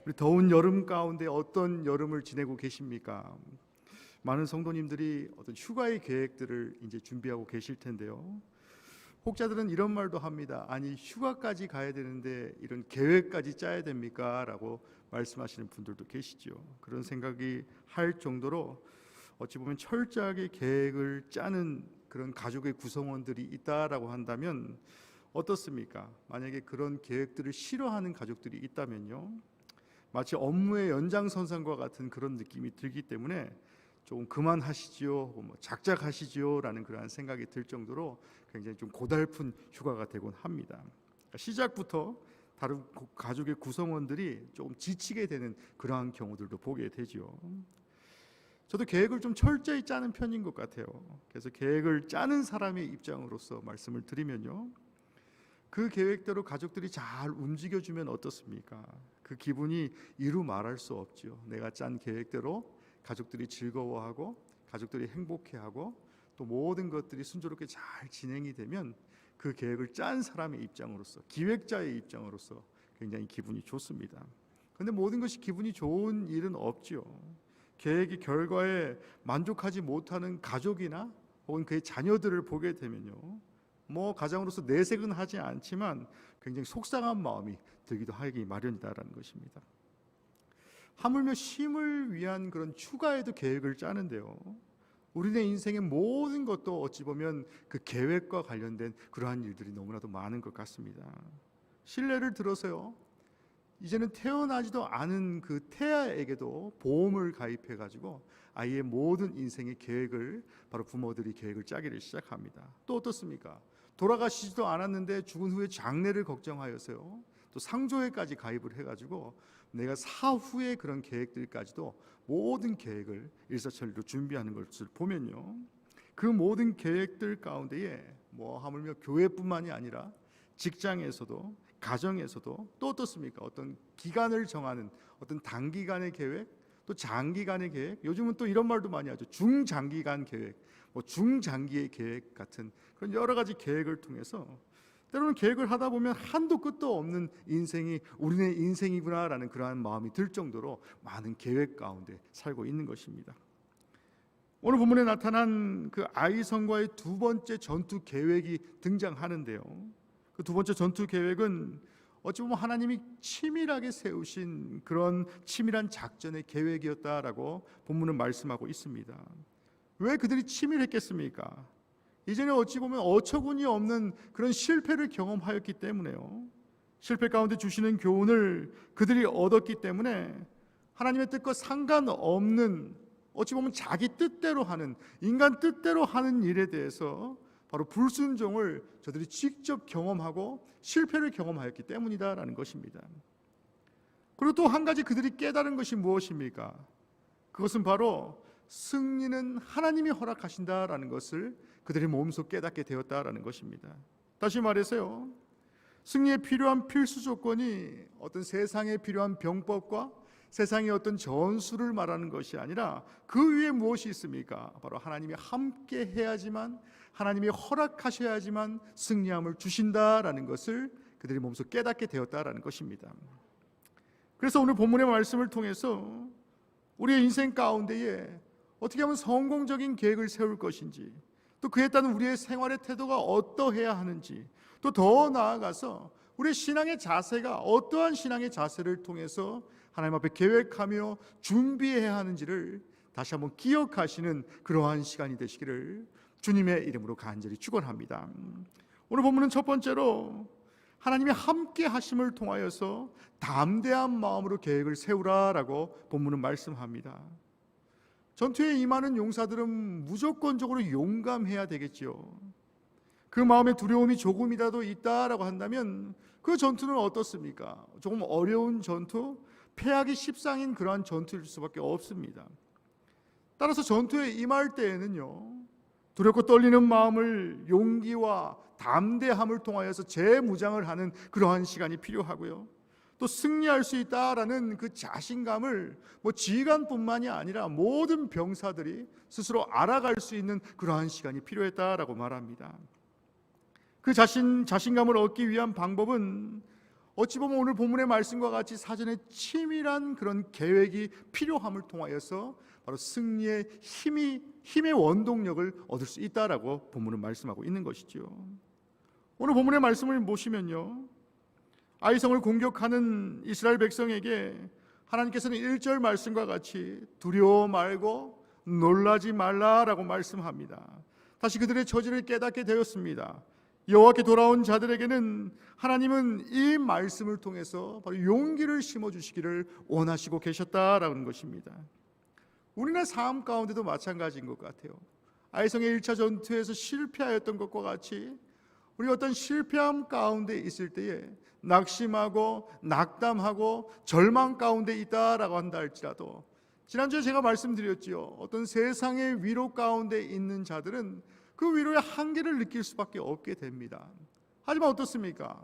우리 더운 여름 가운데 어떤 여름을 지내고 계십니까? 많은 성도님들이 어떤 휴가의 계획들을 이제 준비하고 계실 텐데요. 혹자들은 이런 말도 합니다. 아니, 휴가까지 가야 되는데 이런 계획까지 짜야 됩니까? 라고 말씀하시는 분들도 계시죠. 그런 생각이 할 정도로 어찌 보면 철저하게 계획을 짜는 그런 가족의 구성원들이 있다라고 한다면 어떻습니까? 만약에 그런 계획들을 싫어하는 가족들이 있다면요, 마치 업무의 연장선상과 같은 그런 느낌이 들기 때문에 조금 그만하시지요, 작작하시지요 라는 그러한 생각이 들 정도로 굉장히 좀 고달픈 휴가가 되곤 합니다. 그러니까 시작부터 다른 가족의 구성원들이 조금 지치게 되는 그러한 경우들도 보게 되죠. 저도 계획을 좀 철저히 짜는 편인 것 같아요. 그래서 계획을 짜는 사람의 입장으로서 말씀을 드리면요, 그 계획대로 가족들이 잘 움직여주면 어떻습니까? 그 기분이 이루 말할 수 없죠. 내가 짠 계획대로 가족들이 즐거워하고 가족들이 행복해하고 또 모든 것들이 순조롭게 잘 진행이 되면 그 계획을 짠 사람의 입장으로서, 기획자의 입장으로서 굉장히 기분이 좋습니다. 그런데 모든 것이 기분이 좋은 일은 없죠. 계획의 결과에 만족하지 못하는 가족이나 혹은 그의 자녀들을 보게 되면요, 가장으로서 내색은 하지 않지만 굉장히 속상한 마음이 들기도 하기 마련이다라는 것입니다. 하물며 쉼을 위한 그런 휴가에도 계획을 짜는데요, 우리네 인생의 모든 것도 어찌 보면 그 계획과 관련된 그러한 일들이 너무나도 많은 것 같습니다. 실례를 들어서요, 이제는 태어나지도 않은 그 태아에게도 보험을 가입해 가지고 아이의 모든 인생의 계획을 바로 부모들이 계획을 짜기를 시작합니다. 또 어떻습니까? 돌아가시지도 않았는데 죽은 후에 장례를 걱정하여서요, 또 상조회까지 가입을 해가지고 내가 사후의 그런 계획들까지도 모든 계획을 일사천리로 준비하는 것을 보면요, 그 모든 계획들 가운데에 하물며 교회뿐만이 아니라 직장에서도 가정에서도 또 어떻습니까? 어떤 기간을 정하는 어떤 단기간의 계획, 또 장기간의 계획, 요즘은 또 이런 말도 많이 하죠. 중장기간 계획, 중장기의 계획 같은 그런 여러 가지 계획을 통해서 때로는 계획을 하다 보면 한도 끝도 없는 인생이 우리네 인생이구나라는 그러한 마음이 들 정도로 많은 계획 가운데 살고 있는 것입니다. 오늘 본문에 나타난 그 아이성과의 두 번째 전투 계획이 등장하는데요, 그 두 번째 전투 계획은 어찌 보면 하나님이 치밀하게 세우신 그런 치밀한 작전의 계획이었다라고 본문은 말씀하고 있습니다. 왜 그들이 치밀했겠습니까? 이전에 어찌 보면 어처구니 없는 그런 실패를 경험하였기 때문에요. 실패 가운데 주시는 교훈을 그들이 얻었기 때문에 하나님의 뜻과 상관없는 어찌 보면 자기 뜻대로 하는, 인간 뜻대로 하는 일에 대해서 바로 불순종을 저들이 직접 경험하고 실패를 경험하였기 때문이다라는 것입니다. 그리고 또 한 가지 그들이 깨달은 것이 무엇입니까? 그것은 바로 승리는 하나님이 허락하신다라는 것을 그들의 몸소 깨닫게 되었다라는 것입니다. 다시 말해서요, 승리에 필요한 필수 조건이 어떤 세상에 필요한 병법과 세상의 어떤 전술을 말하는 것이 아니라 그 위에 무엇이 있습니까? 바로 하나님이 함께 해야지만, 하나님이 허락하셔야지만 승리함을 주신다라는 것을 그들이 몸소 깨닫게 되었다라는 것입니다. 그래서 오늘 본문의 말씀을 통해서 우리의 인생 가운데에 어떻게 하면 성공적인 계획을 세울 것인지, 또 그에 따른 우리의 생활의 태도가 어떠해야 하는지, 또 더 나아가서 우리의 신앙의 자세가 어떠한 신앙의 자세를 통해서 하나님 앞에 계획하며 준비해야 하는지를 다시 한번 기억하시는 그러한 시간이 되시기를 주님의 이름으로 간절히 축원합니다. 오늘 본문은 첫 번째로 하나님이 함께 하심을 통하여서 담대한 마음으로 계획을 세우라라고 본문은 말씀합니다. 전투에 임하는 용사들은 무조건적으로 용감해야 되겠지요. 그 마음에 두려움이 조금이라도 있다라고 한다면 그 전투는 어떻습니까? 조금 어려운 전투, 패하기 십상인 그러한 전투일 수밖에 없습니다. 따라서 전투에 임할 때에는요, 두렵고 떨리는 마음을 용기와 담대함을 통하여서 재무장을 하는 그러한 시간이 필요하고요, 또 승리할 수 있다라는 그 자신감을 지휘관뿐만이 아니라 모든 병사들이 스스로 알아갈 수 있는 그러한 시간이 필요했다라고 말합니다. 그 자신감을 얻기 위한 방법은 어찌 보면 오늘 본문의 말씀과 같이 사전에 치밀한 그런 계획이 필요함을 통하여서 바로 승리의 힘의 원동력을 얻을 수 있다라고 본문은 말씀하고 있는 것이죠. 오늘 본문의 말씀을 보시면요, 아이성을 공격하는 이스라엘 백성에게 하나님께서는 1절 말씀과 같이 두려워 말고 놀라지 말라라고 말씀합니다. 다시 그들의 처지를 깨닫게 되었습니다. 여호와께 돌아온 자들에게는 하나님은 이 말씀을 통해서 바로 용기를 심어주시기를 원하시고 계셨다라는 것입니다. 우리나라 삶 가운데도 마찬가지인 것 같아요. 아이성의 1차 전투에서 실패하였던 것과 같이 우리가 어떤 실패함 가운데 있을 때에 낙심하고 낙담하고 절망 가운데 있다라고 한다 할지라도, 지난주에 제가 말씀드렸지요, 어떤 세상의 위로 가운데 있는 자들은 그 위로의 한계를 느낄 수밖에 없게 됩니다. 하지만 어떻습니까?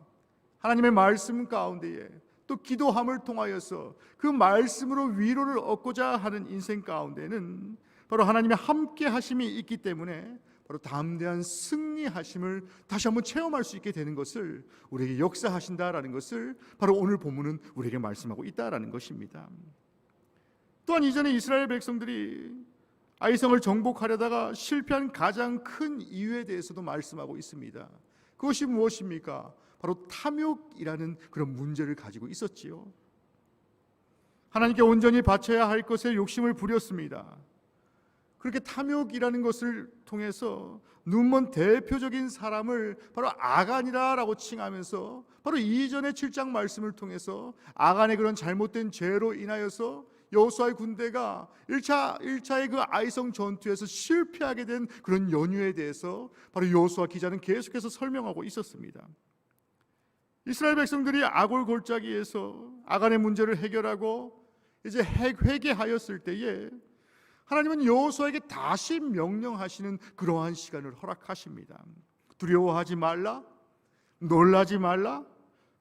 하나님의 말씀 가운데에 또 기도함을 통하여서 그 말씀으로 위로를 얻고자 하는 인생 가운데는 바로 하나님의 함께 하심이 있기 때문에 바로 담대한 승리하심을 다시 한번 체험할 수 있게 되는 것을, 우리에게 역사하신다라는 것을 바로 오늘 본문은 우리에게 말씀하고 있다라는 것입니다. 또한 이전에 이스라엘 백성들이 아이성을 정복하려다가 실패한 가장 큰 이유에 대해서도 말씀하고 있습니다. 그것이 무엇입니까? 바로 탐욕이라는 그런 문제를 가지고 있었지요. 하나님께 온전히 바쳐야 할 것에 욕심을 부렸습니다. 그렇게 탐욕이라는 것을 통해서 눈먼 대표적인 사람을 바로 아간이라고 칭하면서 바로 이전의 7장 말씀을 통해서 아간의 그런 잘못된 죄로 인하여서 여호수아의 군대가 1차의 그 아이성 전투에서 실패하게 된 그런 연유에 대해서 바로 여호수아 기자는 계속해서 설명하고 있었습니다. 이스라엘 백성들이 아골 골짜기에서 아간의 문제를 해결하고 이제 회개하였을 때에 하나님은 여호수아에게 다시 명령하시는 그러한 시간을 허락하십니다. 두려워하지 말라, 놀라지 말라,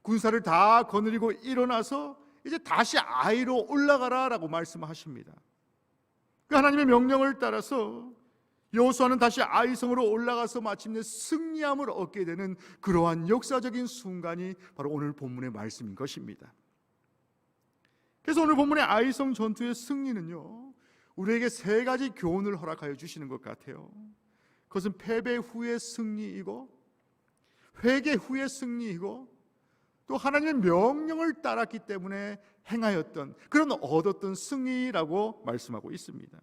군사를 다 거느리고 일어나서 이제 다시 아이로 올라가라 라고 말씀하십니다. 그 하나님의 명령을 따라서 여호수아는 다시 아이성으로 올라가서 마침내 승리함을 얻게 되는 그러한 역사적인 순간이 바로 오늘 본문의 말씀인 것입니다. 그래서 오늘 본문의 아이성 전투의 승리는요, 우리에게 세 가지 교훈을 허락하여 주시는 것 같아요. 그것은 패배 후의 승리이고, 회개 후의 승리이고, 또 하나님의 명령을 따랐기 때문에 행하였던 그런 얻었던 승리라고 말씀하고 있습니다.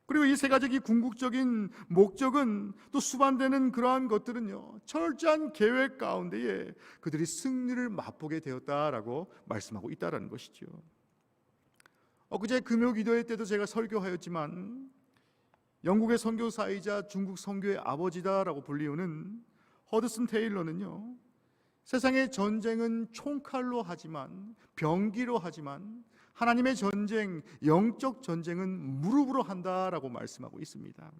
그리고 이 세 가지 궁극적인 목적은, 또 수반되는 그러한 것들은요, 철저한 계획 가운데에 그들이 승리를 맛보게 되었다라고 말씀하고 있다라는 것이죠. 엊그제 금요기도회 때도 제가 설교하였지만, 영국의 선교사이자 중국 선교의 아버지다라고 불리우는 허드슨 테일러는요, 세상의 전쟁은 총칼로 하지만, 병기로 하지만 하나님의 전쟁, 영적 전쟁은 무릎으로 한다라고 말씀하고 있습니다.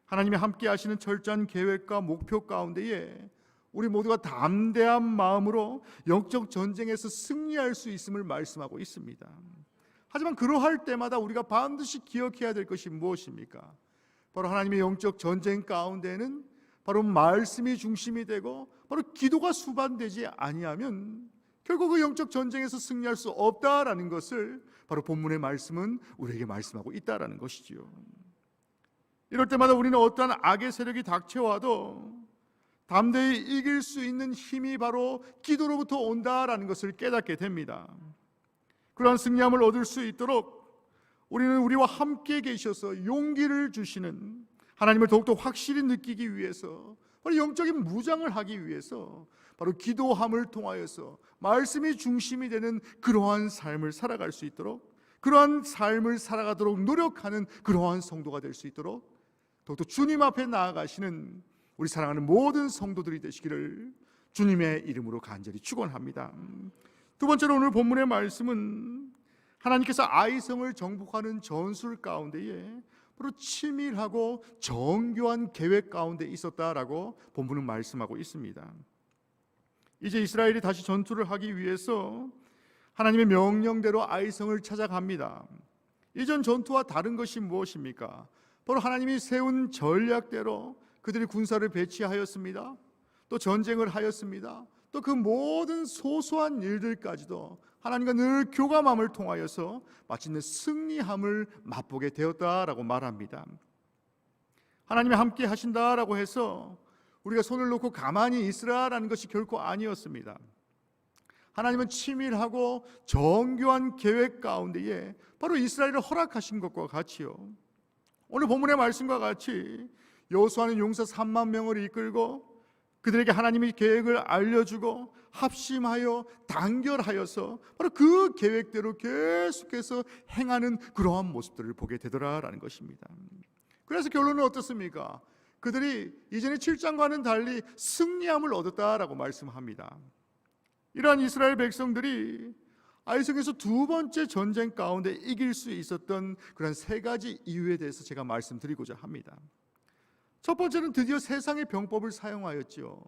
하나님이 함께 하시는 철저한 계획과 목표 가운데에 우리 모두가 담대한 마음으로 영적 전쟁에서 승리할 수 있음을 말씀하고 있습니다. 하지만 그러할 때마다 우리가 반드시 기억해야 될 것이 무엇입니까? 바로 하나님의 영적 전쟁 가운데는 바로 말씀이 중심이 되고 바로 기도가 수반되지 아니하면 결국 그 영적 전쟁에서 승리할 수 없다라는 것을 바로 본문의 말씀은 우리에게 말씀하고 있다라는 것이지요. 이럴 때마다 우리는 어떠한 악의 세력이 닥쳐와도 담대히 이길 수 있는 힘이 바로 기도로부터 온다라는 것을 깨닫게 됩니다. 그러한 승리함을 얻을 수 있도록 우리는 우리와 함께 계셔서 용기를 주시는 하나님을 더욱더 확실히 느끼기 위해서, 바로 영적인 무장을 하기 위해서 바로 기도함을 통하여서 말씀이 중심이 되는 그러한 삶을 살아갈 수 있도록, 그러한 삶을 살아가도록 노력하는 그러한 성도가 될 수 있도록 더욱더 주님 앞에 나아가시는 우리 사랑하는 모든 성도들이 되시기를 주님의 이름으로 간절히 축원합니다. 두 번째로 오늘 본문의 말씀은 하나님께서 아이성을 정복하는 전술 가운데에 바로 치밀하고 정교한 계획 가운데 있었다라고 본문은 말씀하고 있습니다. 이제 이스라엘이 다시 전투를 하기 위해서 하나님의 명령대로 아이성을 찾아갑니다. 이전 전투와 다른 것이 무엇입니까? 바로 하나님이 세운 전략대로 그들이 군사를 배치하였습니다. 또 전쟁을 하였습니다. 또 그 모든 소소한 일들까지도 하나님과 늘 교감함을 통하여서 마침내 승리함을 맛보게 되었다라고 말합니다. 하나님이 함께 하신다라고 해서 우리가 손을 놓고 가만히 있으라라는 것이 결코 아니었습니다. 하나님은 치밀하고 정교한 계획 가운데에 바로 이스라엘을 허락하신 것과 같이요, 오늘 본문의 말씀과 같이 여호수아는 용사 3만 명을 이끌고 그들에게 하나님의 계획을 알려주고 합심하여 단결하여서 바로 그 계획대로 계속해서 행하는 그러한 모습들을 보게 되더라라는 것입니다. 그래서 결론은 어떻습니까? 그들이 이전의 7장과는 달리 승리함을 얻었다라고 말씀합니다. 이러한 이스라엘 백성들이 아이성에서 두 번째 전쟁 가운데 이길 수 있었던 그런 세 가지 이유에 대해서 제가 말씀드리고자 합니다. 첫 번째는 드디어 세상의 병법을 사용하였지요.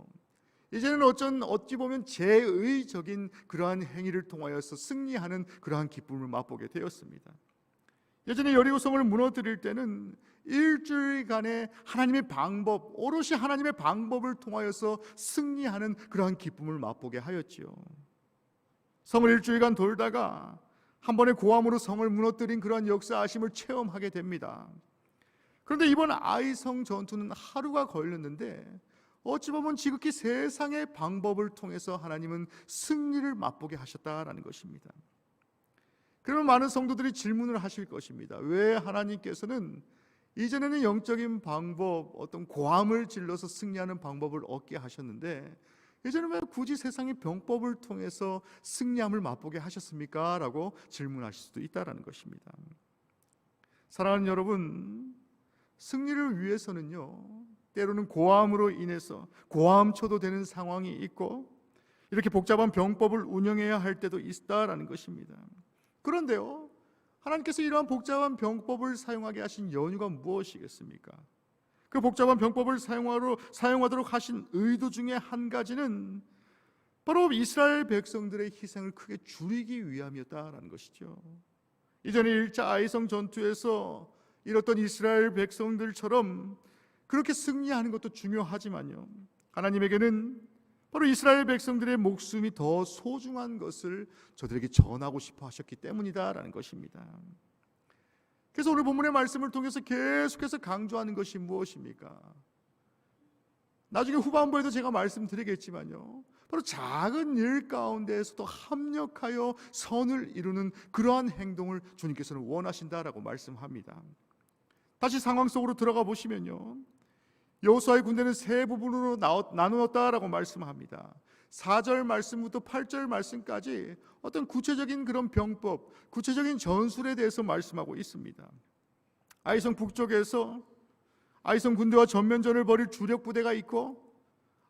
이제는 어찌 보면 제의적인 그러한 행위를 통하여서 승리하는 그러한 기쁨을 맛보게 되었습니다. 예전에 여리고성을 무너뜨릴 때는 일주일간의 하나님의 방법, 오롯이 하나님의 방법을 통하여서 승리하는 그러한 기쁨을 맛보게 하였지요. 성을 일주일간 돌다가 한 번의 고함으로 성을 무너뜨린 그러한 역사하심을 체험하게 됩니다. 그런데 이번 아이성 전투는 하루가 걸렸는데 어찌 보면 지극히 세상의 방법을 통해서 하나님은 승리를 맛보게 하셨다라는 것입니다. 그러면 많은 성도들이 질문을 하실 것입니다. 왜 하나님께서는 이전에는 영적인 방법, 어떤 고함을 질러서 승리하는 방법을 얻게 하셨는데 이제는 왜 굳이 세상의 병법을 통해서 승리함을 맛보게 하셨습니까? 라고 질문하실 수도 있다는 것입니다. 사랑하는 여러분, 승리를 위해서는요, 때로는 고함으로 인해서 고함쳐도 되는 상황이 있고 이렇게 복잡한 병법을 운영해야 할 때도 있다라는 것입니다. 그런데요, 하나님께서 이러한 복잡한 병법을 사용하게 하신 연유가 무엇이겠습니까? 그 복잡한 병법을 사용하도록 하신 의도 중에 한 가지는 바로 이스라엘 백성들의 희생을 크게 줄이기 위함이었다라는 것이죠. 이전에 1차 아이성 전투에서 이렇던 이스라엘 백성들처럼 그렇게 승리하는 것도 중요하지만요, 하나님에게는 바로 이스라엘 백성들의 목숨이 더 소중한 것을 저들에게 전하고 싶어 하셨기 때문이다라는 것입니다. 그래서 오늘 본문의 말씀을 통해서 계속해서 강조하는 것이 무엇입니까? 나중에 후반부에도 제가 말씀드리겠지만요, 바로 작은 일 가운데에서도 합력하여 선을 이루는 그러한 행동을 주님께서는 원하신다라고 말씀합니다. 다시 상황 속으로 들어가 보시면요, 여호수아의 군대는 세 부분으로 나누었다라고 말씀합니다. 4절 말씀부터 8절 말씀까지 어떤 구체적인 그런 병법, 구체적인 전술에 대해서 말씀하고 있습니다. 아이성 북쪽에서 아이성 군대와 전면전을 벌일 주력 부대가 있고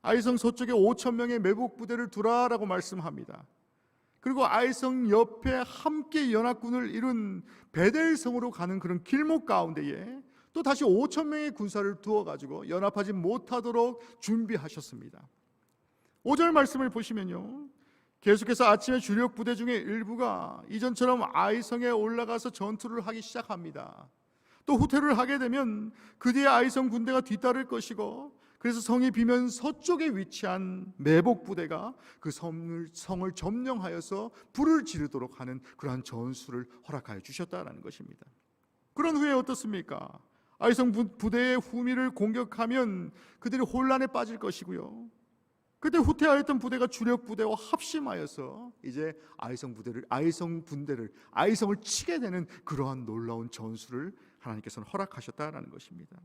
아이성 서쪽에 5천 명의 매복 부대를 두라라고 말씀합니다. 그리고 아이성 옆에 함께 연합군을 이룬 베델성으로 가는 그런 길목 가운데에 또 다시 5천 명의 군사를 두어가지고 연합하지 못하도록 준비하셨습니다. 5절 말씀을 보시면요, 계속해서 아침에 주력 부대 중에 일부가 이전처럼 아이성에 올라가서 전투를 하기 시작합니다. 또 후퇴를 하게 되면 그 뒤에 아이성 군대가 뒤따를 것이고, 그래서 성이 비면 서쪽에 위치한 매복 부대가 그 성을 점령하여서 불을 지르도록 하는 그러한 전술을 허락하여 주셨다는 것입니다. 그런 후에 어떻습니까? 아이성 부대의 후미를 공격하면 그들이 혼란에 빠질 것이고요, 그때 후퇴하였던 부대가 주력 부대와 합심하여서 이제 아이성을 치게 되는 그러한 놀라운 전술을 하나님께서는 허락하셨다라는 것입니다.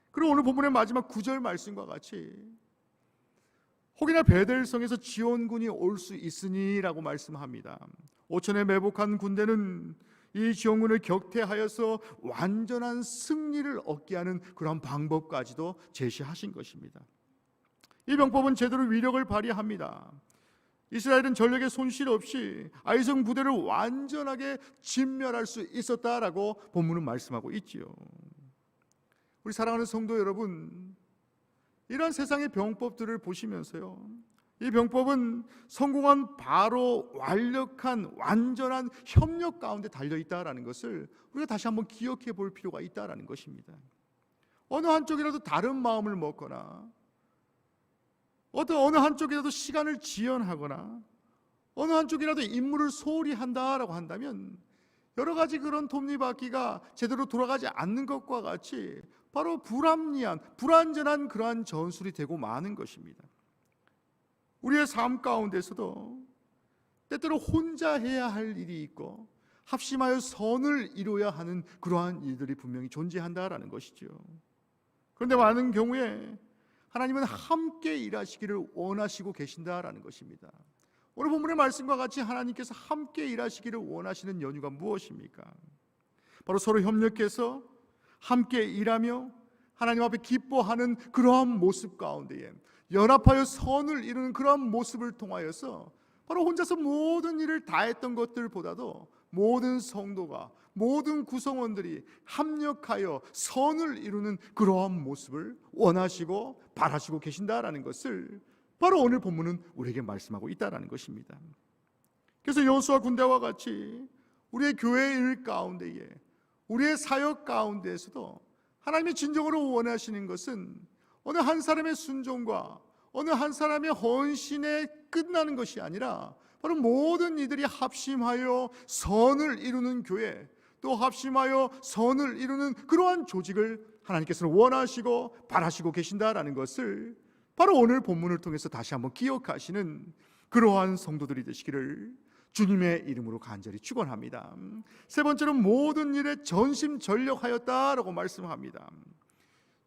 그리고 오늘 본문의 마지막 9절 말씀과 같이 혹이나 베델성에서 지원군이 올 수 있으니라고 말씀합니다. 5천에 매복한 군대는 이 지원군을 격퇴하여서 완전한 승리를 얻게 하는 그런 방법까지도 제시하신 것입니다. 이 병법은 제대로 위력을 발휘합니다. 이스라엘은 전력의 손실 없이 아이성 부대를 완전하게 진멸할 수 있었다라고 본문은 말씀하고 있지요. 우리 사랑하는 성도 여러분, 이런 세상의 병법들을 보시면서요, 이 병법은 성공한 바로 완력한 완전한 협력 가운데 달려있다라는 것을 우리가 다시 한번 기억해 볼 필요가 있다라는 것입니다. 어느 한쪽이라도 다른 마음을 먹거나 어느 한쪽이라도 시간을 지연하거나 어느 한쪽이라도 임무를 소홀히 한다라고 한다면 여러 가지 그런 톱니바퀴가 제대로 돌아가지 않는 것과 같이 바로 불합리한, 불완전한 그러한 전술이 되고 마는 것입니다. 우리의 삶 가운데서도 때때로 혼자 해야 할 일이 있고 합심하여 선을 이루어야 하는 그러한 일들이 분명히 존재한다라는 것이죠. 그런데 많은 경우에 하나님은 함께 일하시기를 원하시고 계신다라는 것입니다. 오늘 본문의 말씀과 같이 하나님께서 함께 일하시기를 원하시는 연유가 무엇입니까? 바로 서로 협력해서 함께 일하며 하나님 앞에 기뻐하는 그러한 모습 가운데에 연합하여 선을 이루는 그러한 모습을 통하여서 바로 혼자서 모든 일을 다 했던 것들보다도 모든 성도가, 모든 구성원들이 합력하여 선을 이루는 그러한 모습을 원하시고 바라시고 계신다라는 것을 바로 오늘 본문은 우리에게 말씀하고 있다라는 것입니다. 그래서 여호수아 군대와 같이 우리의 교회 일 가운데에, 우리의 사역 가운데에서도 하나님이 진정으로 원하시는 것은 어느 한 사람의 순종과 어느 한 사람의 헌신에 끝나는 것이 아니라 바로 모든 이들이 합심하여 선을 이루는 교회, 또 합심하여 선을 이루는 그러한 조직을 하나님께서는 원하시고 바라시고 계신다라는 것을 바로 오늘 본문을 통해서 다시 한번 기억하시는 그러한 성도들이 되시기를 주님의 이름으로 간절히 축원합니다. 세 번째로 모든 일에 전심전력하였다라고 말씀합니다.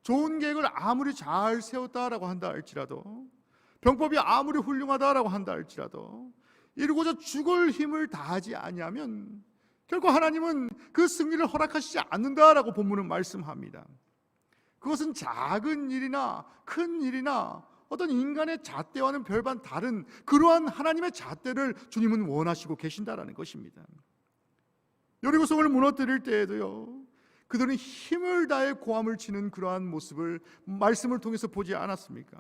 좋은 계획을 아무리 잘 세웠다라고 한다 할지라도, 병법이 아무리 훌륭하다라고 한다 할지라도 이루고자 죽을 힘을 다하지 아니하면 결코 하나님은 그 승리를 허락하시지 않는다라고 본문은 말씀합니다. 그것은 작은 일이나 큰 일이나 어떤 인간의 잣대와는 별반 다른 그러한 하나님의 잣대를 주님은 원하시고 계신다라는 것입니다. 여리고성을 무너뜨릴 때에도요, 그들은 힘을 다해 고함을 치는 그러한 모습을 말씀을 통해서 보지 않았습니까?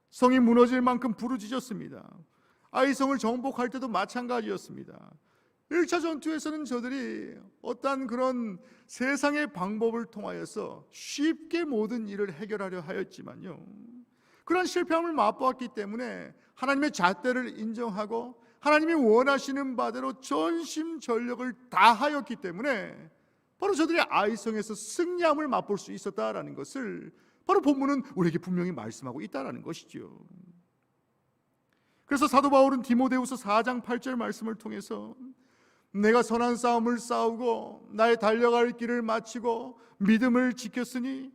성이 무너질 만큼 부르짖었습니다. 아이성을 정복할 때도 마찬가지였습니다. 1차 전투에서는 저들이 어떤 그런 세상의 방법을 통하여서 쉽게 모든 일을 해결하려 하였지만요, 그런 실패함을 맛보았기 때문에 하나님의 잣대를 인정하고 하나님이 원하시는 바대로 전심전력을 다하였기 때문에 바로 저들이 아이성에서 승리함을 맛볼 수 있었다라는 것을 바로 본문은 우리에게 분명히 말씀하고 있다라는 것이죠. 그래서 사도 바울은 디모데후서 4장 8절 말씀을 통해서 내가 선한 싸움을 싸우고 나의 달려갈 길을 마치고 믿음을 지켰으니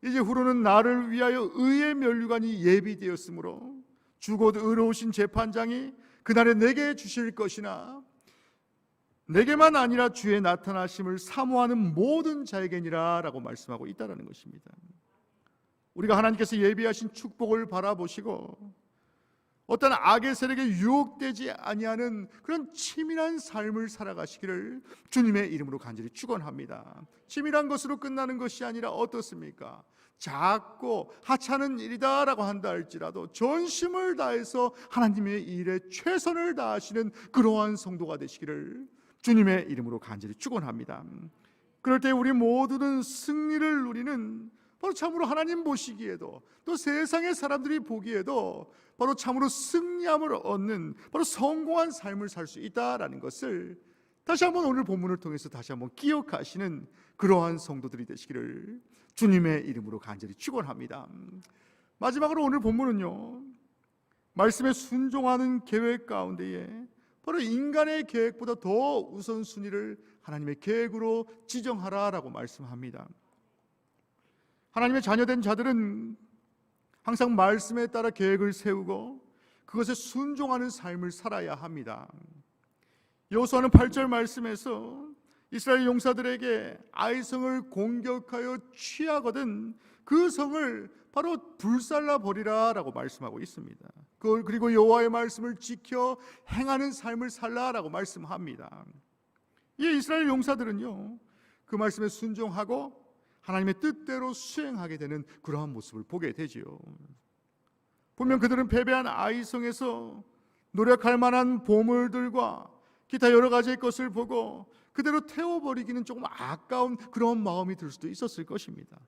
이제 후로는 나를 위하여 의의 면류관이 예비되었으므로 주곧 의로우신 재판장이 그날에 내게 주실 것이나 내게만 아니라 주의 나타나심을 사모하는 모든 자에게니라 라고 말씀하고 있다는 것입니다. 우리가 하나님께서 예비하신 축복을 바라보시고 어떤 악의 세력에 유혹되지 아니하는 그런 치밀한 삶을 살아가시기를 주님의 이름으로 간절히 축원합니다. 치밀한 것으로 끝나는 것이 아니라 어떻습니까? 작고 하찮은 일이다라고 한다 할지라도 전심을 다해서 하나님의 일에 최선을 다하시는 그러한 성도가 되시기를 주님의 이름으로 간절히 축원합니다. 그럴 때 우리 모두는 승리를 누리는 바로 참으로 하나님 보시기에도 또 세상의 사람들이 보기에도 바로 참으로 승리함을 얻는 바로 성공한 삶을 살 수 있다라는 것을 다시 한번 오늘 본문을 통해서 다시 한번 기억하시는 그러한 성도들이 되시기를 주님의 이름으로 간절히 축원합니다. 마지막으로 오늘 본문은요, 말씀에 순종하는 계획 가운데에 바로 인간의 계획보다 더 우선순위를 하나님의 계획으로 지정하라라고 말씀합니다. 하나님의 자녀된 자들은 항상 말씀에 따라 계획을 세우고 그것에 순종하는 삶을 살아야 합니다. 여호수아는 8절 말씀에서 이스라엘 용사들에게 아이성을 공격하여 취하거든 그 성을 바로 불살라 버리라 라고 말씀하고 있습니다. 그리고 여호와의 말씀을 지켜 행하는 삶을 살라라고 말씀합니다. 이 이스라엘 용사들은요, 그 말씀에 순종하고 하나님의 뜻대로 수행하게 되는 그러한 모습을 보게 되지요. 보면 그들은 패배한 아이성에서 노력할 만한 보물들과 기타 여러 가지의 것을 보고 그대로 태워버리기는 조금 아까운 그런 마음이 들 수도 있었을 것입니다.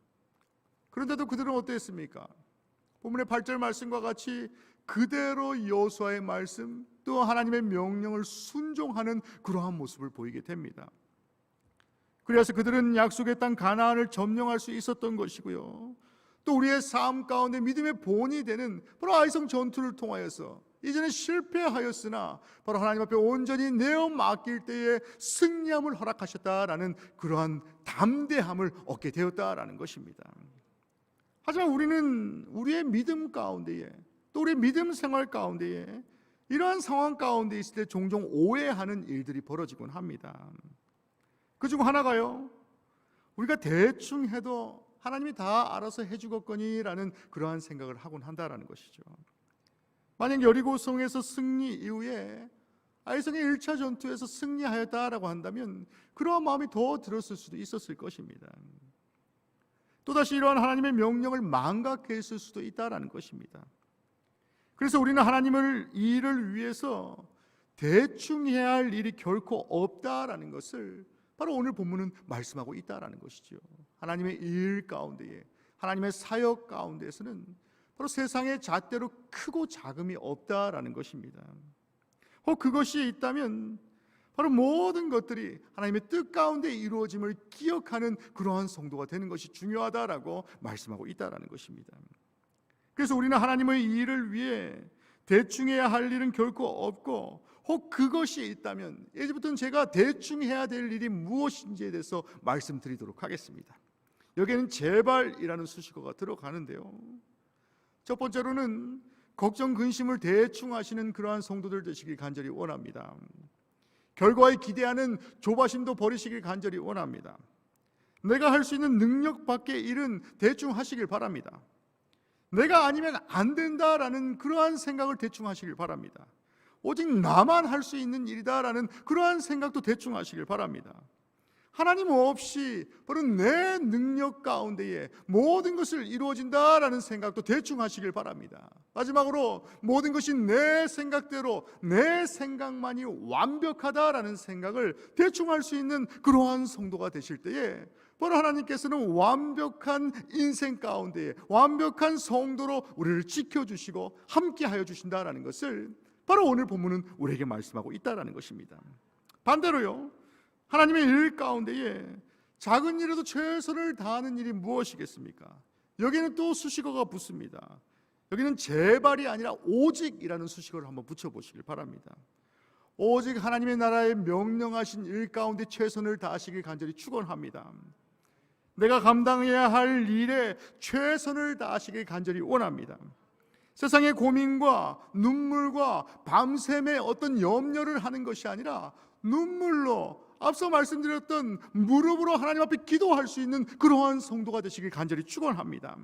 그런데도 그들은 어땠습니까? 본문의 8절 말씀과 같이 그대로 여호수아의 말씀 또 하나님의 명령을 순종하는 그러한 모습을 보이게 됩니다. 그래서 그들은 약속의 땅 가나안을 점령할 수 있었던 것이고요, 또 우리의 삶 가운데 믿음의 본이 되는 바로 아이성 전투를 통하여서 이전에 실패하였으나 바로 하나님 앞에 온전히 내어 맡길 때에 승리함을 허락하셨다라는 그러한 담대함을 얻게 되었다라는 것입니다. 하지만 우리는 우리의 믿음 가운데에 또 우리의 믿음 생활 가운데에 이러한 상황 가운데 있을 때 종종 오해하는 일들이 벌어지곤 합니다. 그중 하나가요, 우리가 대충 해도 하나님이 다 알아서 해주겠거니라는 그러한 생각을 하곤 한다라는 것이죠. 만약 여리고성에서 승리 이후에 아이성의 1차 전투에서 승리하였다라고 한다면 그러한 마음이 더 들었을 수도 있었을 것입니다. 또다시 이러한 하나님의 명령을 망각했을 수도 있다라는 것입니다. 그래서 우리는 하나님을 이 일을 위해서 대충 해야 할 일이 결코 없다라는 것을 바로 오늘 본문은 말씀하고 있다라는 것이죠. 하나님의 일 가운데에, 하나님의 사역 가운데에서는 바로 세상의 잣대로 크고 작음이 없다라는 것입니다. 그것이 있다면 바로 모든 것들이 하나님의 뜻 가운데 이루어짐을 기억하는 그러한 성도가 되는 것이 중요하다라고 말씀하고 있다라는 것입니다. 그래서 우리는 하나님의 일을 위해 대충 해야 할 일은 결코 없고, 혹 그것이 있다면 이제부터는 제가 대충 해야 될 일이 무엇인지에 대해서 말씀드리도록 하겠습니다. 여기에는 제발이라는 수식어가 들어가는데요, 첫 번째로는 걱정 근심을 대충 하시는 그러한 성도들 되시길 간절히 원합니다. 결과에 기대하는 조바심도 버리시길 간절히 원합니다. 내가 할 수 있는 능력 밖의 일은 대충 하시길 바랍니다. 내가 아니면 안 된다라는 그러한 생각을 대충 하시길 바랍니다. 오직 나만 할 수 있는 일이다라는 그러한 생각도 대충 하시길 바랍니다. 하나님 없이 바로 내 능력 가운데에 모든 것을 이루어진다라는 생각도 대충 하시길 바랍니다. 마지막으로 모든 것이 내 생각대로, 내 생각만이 완벽하다라는 생각을 대충 할 수 있는 그러한 성도가 되실 때에 바로 하나님께서는 완벽한 인생 가운데에 완벽한 성도로 우리를 지켜주시고 함께하여 주신다라는 것을 바로 오늘 본문은 우리에게 말씀하고 있다라는 것입니다. 반대로요, 하나님의 일 가운데에 작은 일에도 최선을 다하는 일이 무엇이겠습니까? 여기는 또 수식어가 붙습니다. 여기는 제발이 아니라 오직이라는 수식어를 한번 붙여보시길 바랍니다. 오직 하나님의 나라에 명령하신 일 가운데 최선을 다하시길 간절히 축원합니다. 내가 감당해야 할 일에 최선을 다하시길 간절히 원합니다. 세상의 고민과 눈물과 밤샘의 어떤 염려를 하는 것이 아니라 눈물로, 앞서 말씀드렸던 무릎으로 하나님 앞에 기도할 수 있는 그러한 성도가 되시길 간절히 축원합니다.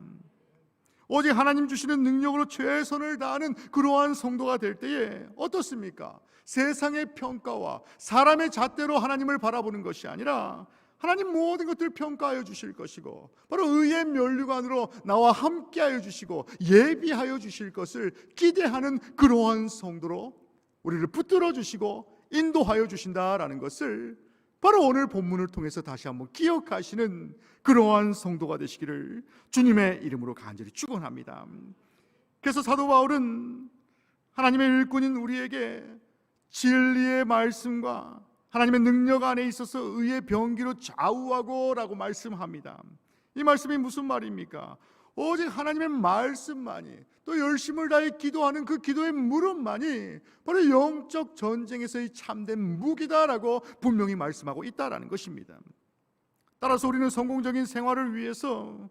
오직 하나님 주시는 능력으로 최선을 다하는 그러한 성도가 될 때에 어떻습니까? 세상의 평가와 사람의 잣대로 하나님을 바라보는 것이 아니라 하나님 모든 것들을 평가하여 주실 것이고 바로 의의 면류관으로 나와 함께하여 주시고 예비하여 주실 것을 기대하는 그러한 성도로 우리를 붙들어 주시고 인도하여 주신다라는 것을 바로 오늘 본문을 통해서 다시 한번 기억하시는 그러한 성도가 되시기를 주님의 이름으로 간절히 축원합니다. 그래서 사도 바울은 하나님의 일꾼인 우리에게 진리의 말씀과 하나님의 능력 안에 있어서 의의 병기로 좌우하고 라고 말씀합니다. 이 말씀이 무슨 말입니까? 오직 하나님의 말씀만이, 또 열심을 다해 기도하는 그 기도의 물음만이 바로 영적 전쟁에서의 참된 무기다라고 분명히 말씀하고 있다라는 것입니다. 따라서 우리는 성공적인 생활을 위해서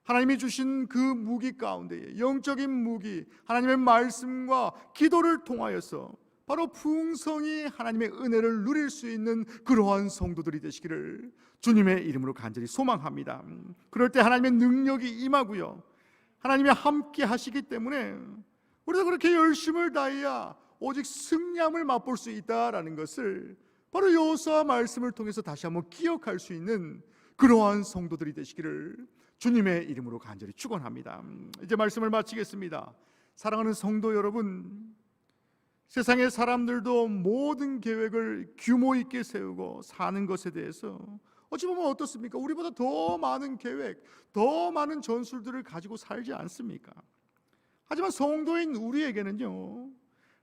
하나님이 주신 그 무기 가운데에 영적인 무기, 하나님의 말씀과 기도를 통하여서 바로 풍성히 하나님의 은혜를 누릴 수 있는 그러한 성도들이 되시기를 주님의 이름으로 간절히 소망합니다. 그럴 때 하나님의 능력이 임하고요, 하나님이 함께 하시기 때문에 우리도 그렇게 열심을 다해야 오직 승리함을 맛볼 수 있다라는 것을 바로 여호수아 말씀을 통해서 다시 한번 기억할 수 있는 그러한 성도들이 되시기를 주님의 이름으로 간절히 축원합니다. 이제 말씀을 마치겠습니다. 사랑하는 성도 여러분, 세상의 사람들도 모든 계획을 규모 있게 세우고 사는 것에 대해서 어찌 보면 어떻습니까? 우리보다 더 많은 계획, 더 많은 전술들을 가지고 살지 않습니까? 하지만 성도인 우리에게는요,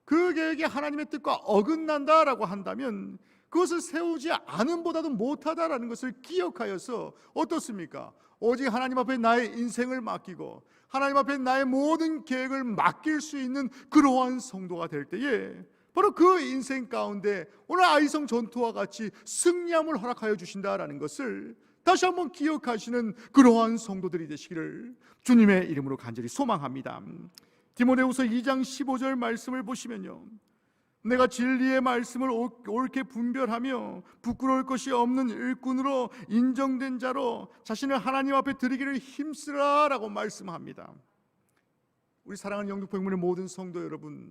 그 계획이 하나님의 뜻과 어긋난다라고 한다면 그것을 세우지 않음보다도 못하다라는 것을 기억하여서 어떻습니까? 오직 하나님 앞에 나의 인생을 맡기고 하나님 앞에 나의 모든 계획을 맡길 수 있는 그러한 성도가 될 때에 바로 그 인생 가운데 오늘 아이성 전투와 같이 승리함을 허락하여 주신다라는 것을 다시 한번 기억하시는 그러한 성도들이 되시기를 주님의 이름으로 간절히 소망합니다. 디모데후서 2장 15절 말씀을 보시면요, 내가 진리의 말씀을 옳게 분별하며 부끄러울 것이 없는 일꾼으로 인정된 자로 자신을 하나님 앞에 드리기를 힘쓰라 라고 말씀합니다. 우리 사랑하는 영등포행문의 모든 성도 여러분,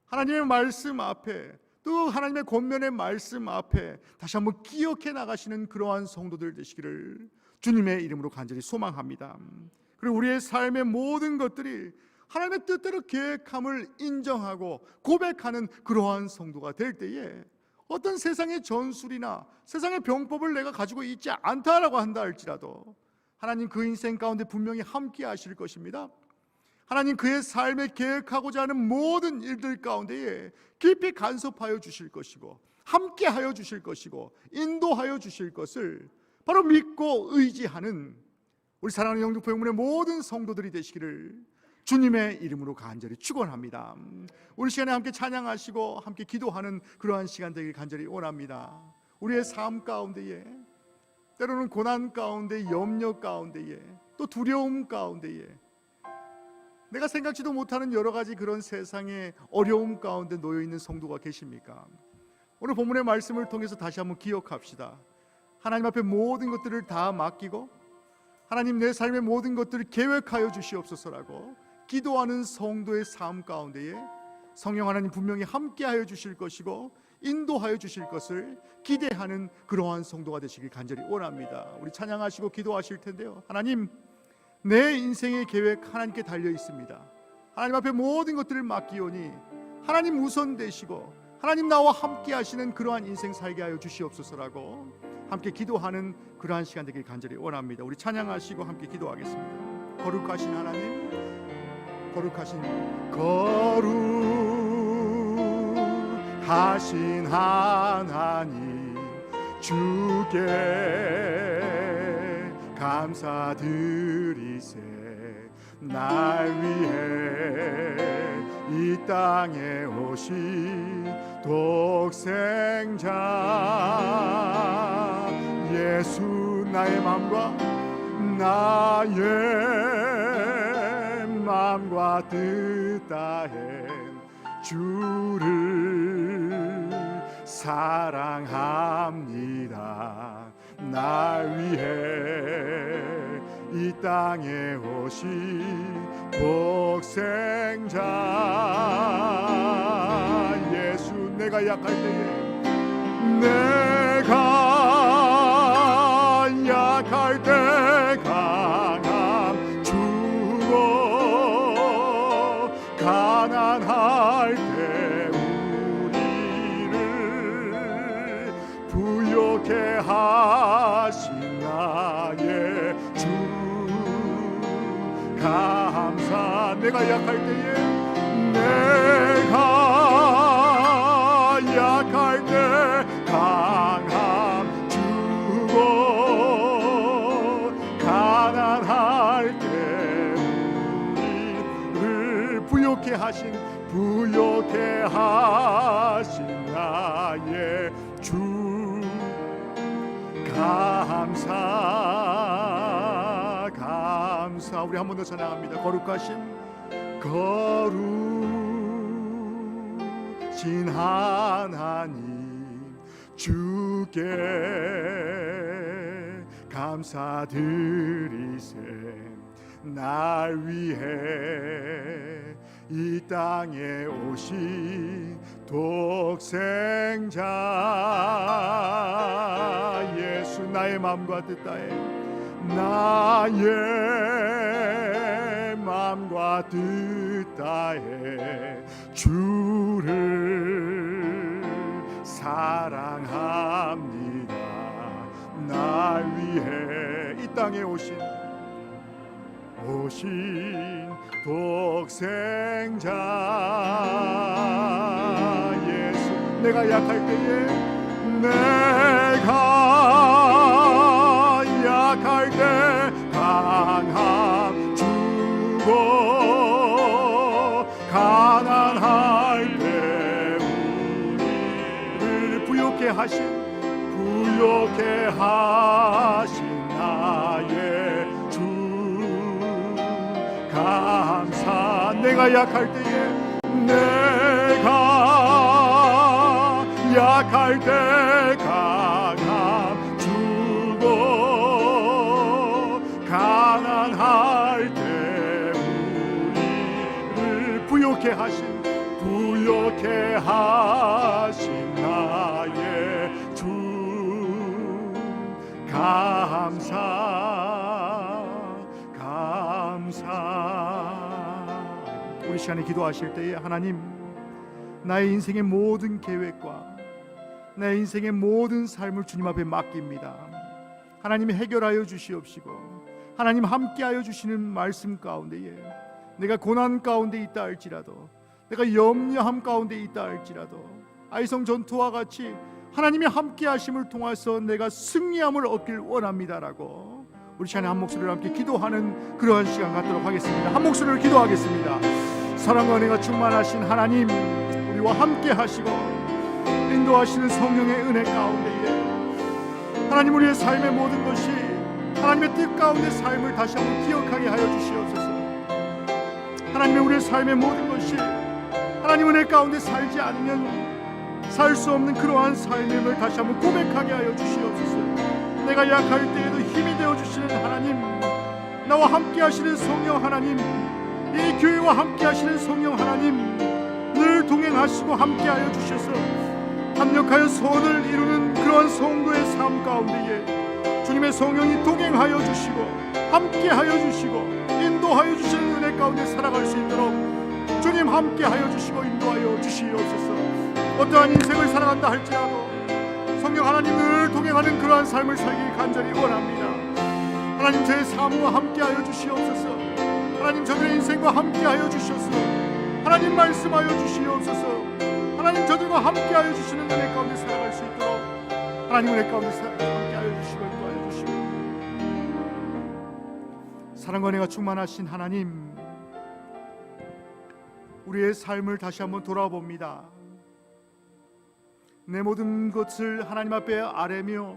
하나님의 말씀 앞에 또 하나님의 권면의 말씀 앞에 다시 한번 기억해 나가시는 그러한 성도들 되시기를 주님의 이름으로 간절히 소망합니다. 그리고 우리의 삶의 모든 것들이 하나님의 뜻대로 계획함을 인정하고 고백하는 그러한 성도가 될 때에 어떤 세상의 전술이나 세상의 병법을 내가 가지고 있지 않다라고 한다 할지라도 하나님 그 인생 가운데 분명히 함께 하실 것입니다. 하나님 그의 삶에 계획하고자 하는 모든 일들 가운데에 깊이 간섭하여 주실 것이고 함께 하여 주실 것이고 인도하여 주실 것을 바로 믿고 의지하는 우리 사랑하는 영등포행문의 모든 성도들이 되시기를 주님의 이름으로 간절히 축원합니다. 우리 시간에 함께 찬양하시고 함께 기도하는 그러한 시간 되길 간절히 원합니다. 우리의 삶 가운데에 때로는 고난 가운데, 염려 가운데에, 또 두려움 가운데에 내가 생각지도 못하는 여러 가지 그런 세상의 어려움 가운데 놓여 있는 성도가 계십니까? 오늘 본문의 말씀을 통해서 다시 한번 기억합시다. 하나님 앞에 모든 것들을 다 맡기고 하나님 내 삶의 모든 것들을 계획하여 주시옵소서라고 기도하는 성도의 삶 가운데에 성령 하나님 분명히 함께하여 주실 것이고 인도하여 주실 것을 기대하는 그러한 성도가 되시길 간절히 원합니다. 우리 찬양하시고 기도하실 텐데요, 하나님 내 인생의 계획 하나님께 달려 있습니다. 하나님 앞에 모든 것들을 맡기오니 하나님 우선 되시고 하나님 나와 함께 하시는 그러한 인생 살게 하여 주시옵소서라고 함께 기도하는 그러한 시간 되길 간절히 원합니다. 우리 찬양하시고 함께 기도하겠습니다. 거룩하신 하나님, 거룩하신 하나님 주께 감사드리세. 날 위해 이 땅에 오신 독생자 예수, 나의 마음과 뜻 다해 주를 사랑합니다. 날 위해 이 땅에 오신 독생자 예수, 내가 약할 때에 강함 주고 가난할 때 우리를 부욕해 하신 나의 주 감사. 내가 약할 때에 강함 주고 가난할 때 우리를 부욕해 하신 나의 주 감사. 우리 한 번 더 찬양합니다. 거룩신 하나님 주께 감사드리세. 날 위해 이 땅에 오신 독생자 예수, 나의 마음과 뜻 다해 주를 사랑합니다. 날 위해 이 땅에 오신 오신 독생자 예수. 내가 약할 때에, 내가 약할 때 강함 주고, 가난할 때 우리를 부욕해 하신 나의 주 감사. 내가 약할 때에, 내가 약할 때 강함 주고, 가난할 때 우리를 부욕해 하신 나의 주 감사. 우리 시간에 기도하실 때에, 하나님, 나의 인생의 모든 계획과 내 인생의 모든 삶을 주님 앞에 맡깁니다. 하나님이 해결하여 주시옵시고, 하나님 함께하여 주시는 말씀 가운데에 내가 고난 가운데 있다 할지라도, 내가 염려함 가운데 있다 할지라도, 아이성 전투와 같이 하나님이 함께 하심을 통해서 내가 승리함을 얻길 원합니다라고 우리 시간에 한 목소리로 함께 기도하는 그러한 시간 갖도록 하겠습니다. 한 목소리로 기도하겠습니다. 사랑과 은혜가 충만하신 하나님, 우리와 함께 하시고 인도하시는 성령의 은혜 가운데에 하나님, 우리의 삶의 모든 것이 하나님의 뜻 가운데 삶을 다시 한번 기억하게 하여 주시옵소서. 하나님의 우리의 삶의 모든 것이 하나님 은혜 가운데 살지 않으면 살 수 없는 그러한 삶임을 다시 한번 고백하게 하여 주시옵소서. 내가 약할 때에도 힘이 되어 주시는 하나님, 나와 함께 하시는 성령 하나님, 이 교회와 함께 하시는 성령 하나님, 늘 동행하시고 함께 하여 주셔서 합력하여 선을 이루는 그러한 성도의 삶 가운데에 주님의 성령이 동행하여 주시고 함께 하여 주시고 인도하여 주시는 은혜 가운데 살아갈 수 있도록 주님 함께 하여 주시고 인도하여 주시옵소서. 어떠한 인생을 살아간다 할지라도 성령 하나님 늘 동행하는 그러한 삶을 살기 간절히 원합니다. 하나님, 제 삶과 함께 하여 주시옵소서. 하나님, 저들의 인생과 함께 하여 주셔서 하나님 말씀하여 주시옵소서. 하나님, 저들과 함께 하여 주시는 은혜 가운데 살아갈 수 있도록 하나님 은혜 가운데 함께 하여 주시고 인도하여 주시고, 사랑과 은혜가 충만하신 하나님, 우리의 삶을 다시 한번 돌아봅니다. 내 모든 것을 하나님 앞에 아뢰며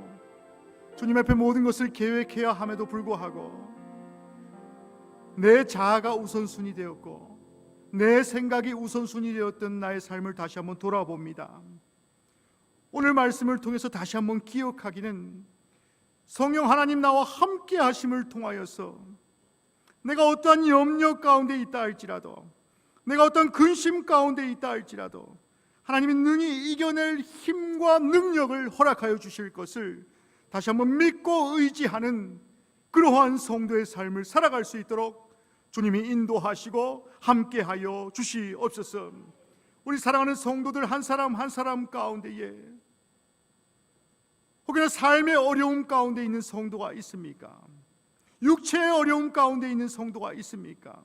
주님 앞에 모든 것을 계획해야 함에도 불구하고 내 자아가 우선순위 되었고 내 생각이 우선순위 되었던 나의 삶을 다시 한번 돌아봅니다. 오늘 말씀을 통해서 다시 한번 기억하기는, 성령 하나님 나와 함께 하심을 통하여서 내가 어떠한 염려 가운데 있다 할지라도, 내가 어떤 근심 가운데 있다 할지라도 하나님이 능히 이겨낼 힘과 능력을 허락하여 주실 것을 다시 한번 믿고 의지하는 그러한 성도의 삶을 살아갈 수 있도록 주님이 인도하시고 함께하여 주시옵소서. 우리 사랑하는 성도들 한 사람 한 사람 가운데에 혹여나 삶의 어려움 가운데 있는 성도가 있습니까? 육체의 어려움 가운데 있는 성도가 있습니까?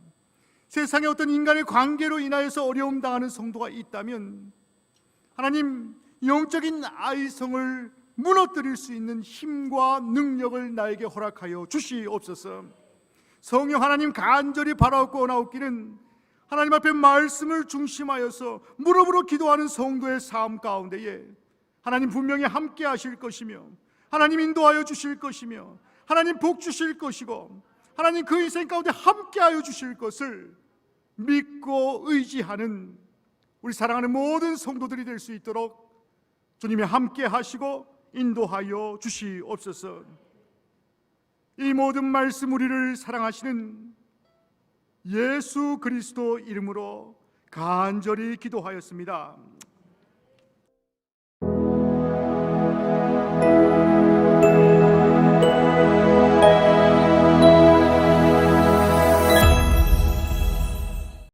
세상의 어떤 인간의 관계로 인하여서 어려움 당하는 성도가 있다면 하나님, 영적인 아이성을 무너뜨릴 수 있는 힘과 능력을 나에게 허락하여 주시옵소서. 성령 하나님, 간절히 바라옵고 나옵기는 하나님 앞에 말씀을 중심하여서 무릎으로 기도하는 성도의 삶 가운데에 하나님 분명히 함께 하실 것이며 하나님 인도하여 주실 것이며 하나님 복 주실 것이고 하나님 그 인생 가운데 함께 하여 주실 것을 믿고 의지하는 우리 사랑하는 모든 성도들이 될 수 있도록 주님이 함께 하시고 인도하여 주시옵소서. 이 모든 말씀 우리를 사랑하시는 예수 그리스도 이름으로 간절히 기도하였습니다.